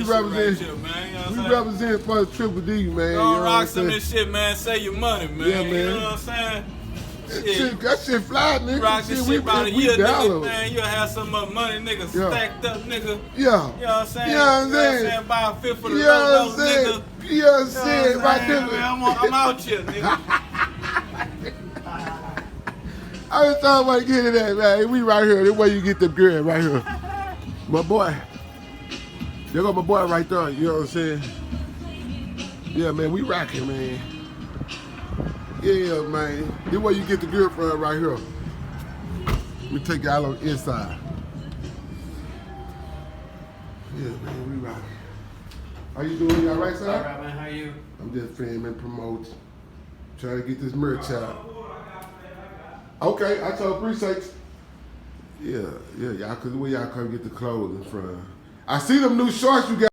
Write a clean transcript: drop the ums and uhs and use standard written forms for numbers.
we represent, we represent for the Triple D, man. Don't rock some of this shit, man. Save your money, man. Yeah, man. You know what I'm saying? That shit fly, nigga. Rock this shit about a year, nigga, man. You'll have some money, nigga, stacked up, nigga. Yeah. You know what I'm saying? You know what I'm saying? Buy a fifth for the You know what I'm low, saying? nigga. You know what I'm saying? Right there. I'm out here, nigga. I was talking about getting that, man. We right here. This way you get the girl right here. My boy. There go my boy right there. You know what I'm saying? Yeah, man. We rocking, man. Yeah, man. This way you get the girl from right here. Let me take y'all on the inside. Yeah, man. We rocking. How you doing? Y'all right, sir? All right, man. How you? I'm just filming, promoting, trying to get this merch out. Okay, I told appreciate you. Yeah, y'all, cause where y'all come get the clothes from. I see them new shorts you got.